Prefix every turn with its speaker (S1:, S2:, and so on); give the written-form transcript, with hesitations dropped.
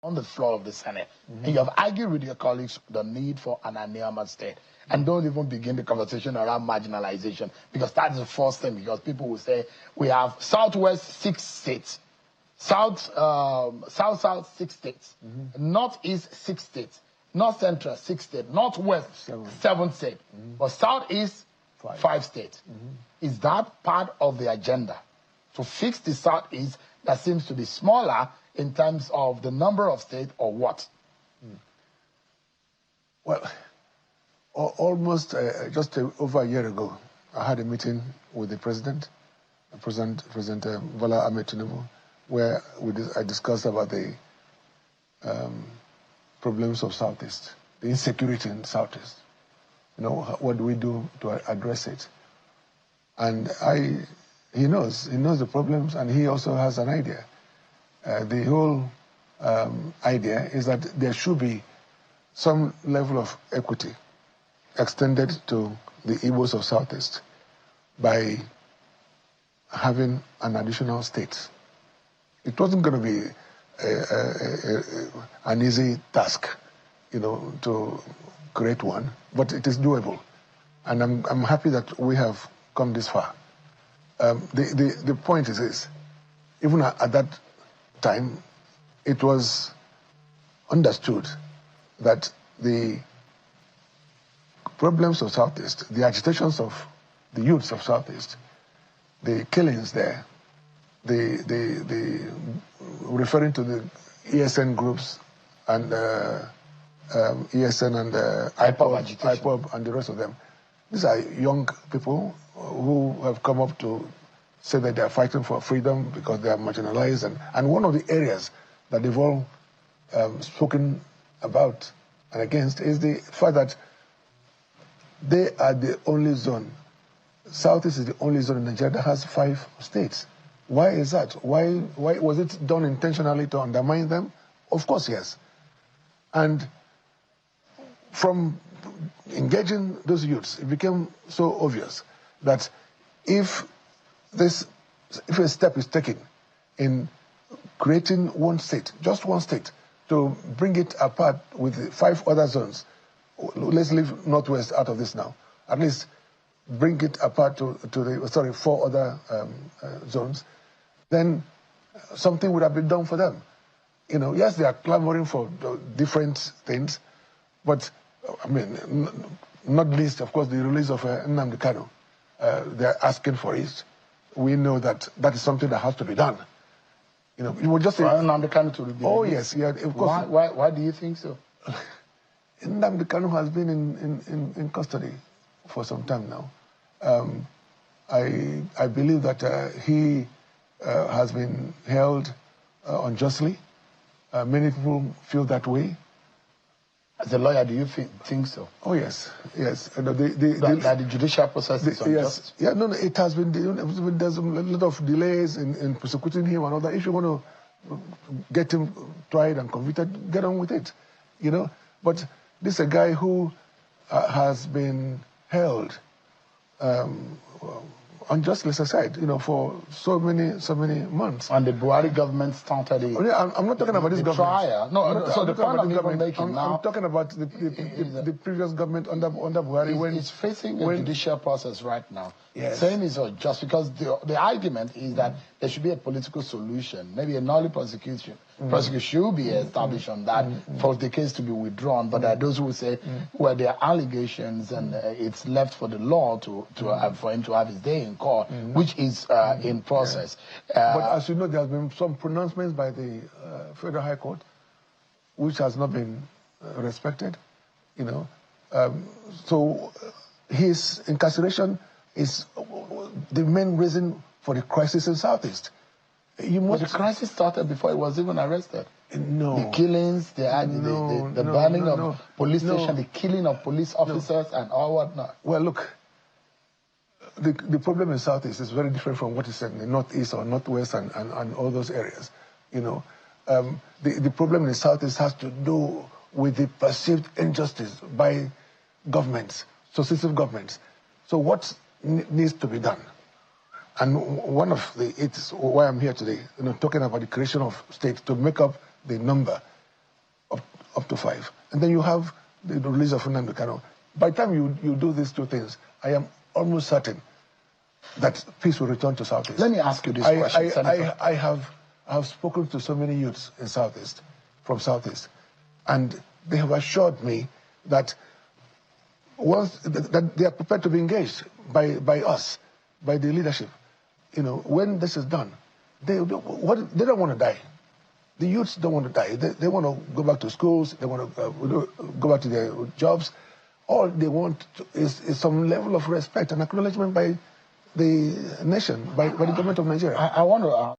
S1: on the floor of the Senate, and you have argued with your colleagues the need for an Aniama state, and don't even begin the conversation around marginalization, because that's the first thing, because people will say, we have Southwest 6 states, South 6 states, Northeast 6 states, North Central 6 states, Northwest 7 states, but Southeast 5 states. Is that part of the agenda to fix the Southeast that seems to be smaller in terms of the number of states, or what?
S2: Well, almost just over a year ago, I had a meeting with the President Bola Ahmed Tinubu, where I discussed about the problems of Southeast, the insecurity in Southeast. You know, what do we do to address it? And he knows the problems, and he also has an idea. The whole idea is that there should be some level of equity extended to the Igbos of Southeast by having an additional state. It wasn't going to be an easy task, you know, to create one, but it is doable. And I'm happy that we have come this far. The point is this: even at that time, it was understood that the problems of Southeast, the agitations of the youths of Southeast, the killings there, the referring to the ESN groups and ESN and IPOB and the rest of them. These are young people who have come up to say that they are fighting for freedom because they are marginalized. And one of the areas that they've all spoken about and against is the fact that they are the only zone. Southeast is the only zone in Nigeria that has 5 states. Why is that? Why was it done intentionally to undermine them? Of course, yes. And from engaging those youths, it became so obvious that if a step is taken in creating one state, just one state, to bring it apart with 5 other zones, let's leave Northwest out of this now, at least bring it apart to the 4 other zones, then something would have been done for them. You know, yes, they are clamoring for different things, but I mean, not least, of course, the release of Nnamdi Kanu. They're asking for it. We know that that is something that has to be done. You know, you would just say
S1: Nnamdi Kanu to be
S2: oh yes, yeah, of course.
S1: Why do you think so?
S2: Nnamdi Kanu has been in custody for some time now. I believe that he has been held unjustly. Many people feel that way.
S1: As a lawyer, do you think so?
S2: Oh yes, yes.
S1: That the judicial process is unjust?
S2: Yes. Yeah, no, it has been. There's a lot of delays in prosecuting him and all that. If you want to get him tried and convicted, get on with it, you know. But this is a guy who has been held unjustly, as I said, you know, for so many months.
S1: And the Buhari government started
S2: I'm not talking about this government.
S1: Trial. No, so the point I'm even making now...
S2: I'm talking about the previous government under Buhari. When
S1: it's facing a judicial process right now.
S2: Yes.
S1: Saying it's unjust because the argument is that there should be a political solution, maybe a null prosecution. Prosecution should be established on that for the case to be withdrawn. But there are those who say, well, there are allegations and it's left for the law for him to have his day in court, which is in process.
S2: But as you know, there has been some pronouncements by the Federal High Court, which has not been respected, you know. So his incarceration is the main reason for the crisis in Southeast.
S1: But the crisis started before he was even arrested.
S2: No.
S1: The killings, the burning of police stations, the killing of police officers and all whatnot.
S2: Well, look, the problem in Southeast is very different from what is in the Northeast or Northwest and all those areas. You know, the problem in the Southeast has to do with the perceived injustice by governments, successive governments. So what needs to be done? And one of it's why I'm here today, you know, talking about the creation of states to make up the number to 5. And then you have the release of Nnamdi Kanu. By the time you do these two things, I am almost certain that peace will return to Southeast.
S1: Let me ask you this question, Senator.
S2: I have spoken to so many youths in Southeast, from Southeast, and they have assured me that that they are prepared to be engaged by us, by the leadership. You know, when this is done, they don't want to die. The youths don't want to die. They want to go back to schools. They want to go back to their jobs. All they want is some level of respect and acknowledgement by the nation, by the government of Nigeria.
S1: I want to